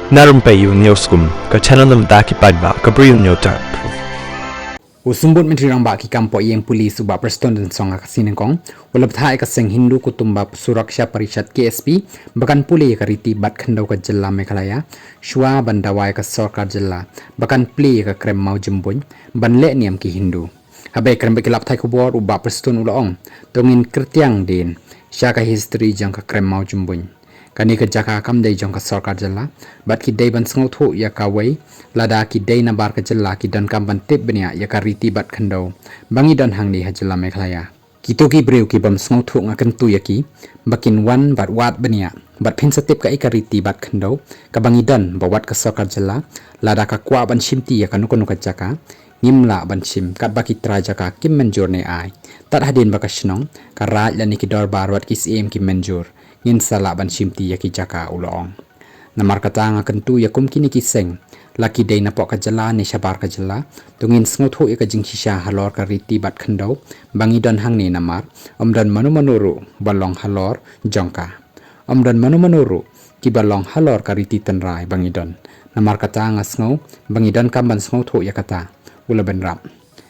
Na Rympei U ka channel nabynta ki paidbah ka Bri U Hynñiewtrep. Usumbut menteri rang ba ki kampo yang polis Bah Prestone dan song Khasi nengkong ulap thai ka seng Hindu kutumba surakshya parishat KSP bahkan pulih ka riti bat khandau ka jylla Meghalaya shwa bandawai ka sarkar jylla bahkan pli ka krem mau jembun ban le niam ki Hindu habai krem bekilap thai kubor Bah Prestone ulaong tongin kyrteng din sya ka history jang ka krem mau jembun kani ka jaka kam dei jong ka sarkar jylla bat ki dei ban sngo thu ya ka wei lada ki dei na bar ka jylla ki dan kam ban tip benia ya ka riti bat khandau bangi dan hang ni ha jylla Meghalaya ki to ki breu ki bam sngo thu nga kan tu ya ki bakin wan bat wat benia bat phin satip ka riti bat khandau ka bangi dan bawat ka sarkar jylla lada ka kwa ban shimti ya ka nuko ka jaka ngimla ban shim kat baki tra jaka kim menjur ne ai tat hadin baka shnong ka raj lani ki darbar wat ki sim ki menjur ngin sala ban shimti ya ki jaka ulong namar kata nga kentu ya kum kini ki seng laki dei na pok ka jylla ni shabar ka jylla tungin sngo thu ya ka jing shisha halor ka riti bat khandau bangi don hang ni namar omdan manu manuru balong halor jongka omdan manu manuru ki balong halor ka riti tenrai bangi don namar kata nga sngo bangi don kam ban sngo thu ya kata ula ben rap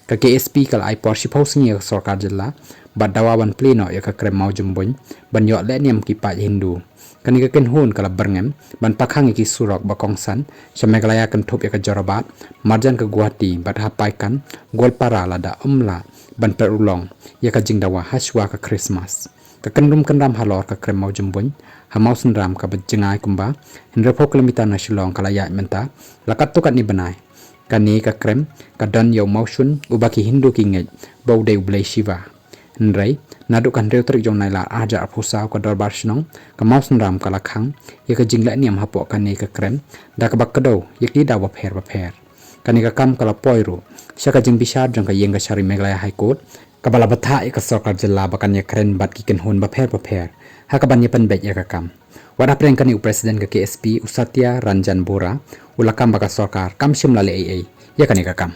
ka KSP kal ai por shapoh singi ka sarkar jylla bat dawa ban pleno ya ka krem mau jembun ban yo le niam ki pa Hindu kani ka ken hun kala berngem ban pakhang ki surok ba kongsan sa Meghalaya kan thop ya ka jorabat marjan ka Guwahati bat hapai kan golpara lada umla ban perulong ya ka jingdawa haswa ka Christmas ka kanrum kanram halor ka krem mau jembun hamau sunram ka bajingai kumba hindra kilometer na shilong kala ya menta lakat to kat ni banai kani ka krem ka dan yo mausun ubaki Hindu ki ngej bau de Khublei Shibun nrai naduk kan reu trik jong naila aja aphusa ka darbar shnong ka mausun ram kala khang ya ka jingla niam hapo kani ka krem da ka bak kado yaki da wa pher kani ka kam kala poiru sya ka jing bishar jong ka yeng ka shari Meghalaya High Court ka bala batha ka sarkar jylla bakan ya kren bat ki ken hun ba pher ha ka ban ya pan bet ya ka kam wada preng kani presiden ka KSP usatya ranjan bora ulakam baka sarkar kam shimla le ai ya kani ka kam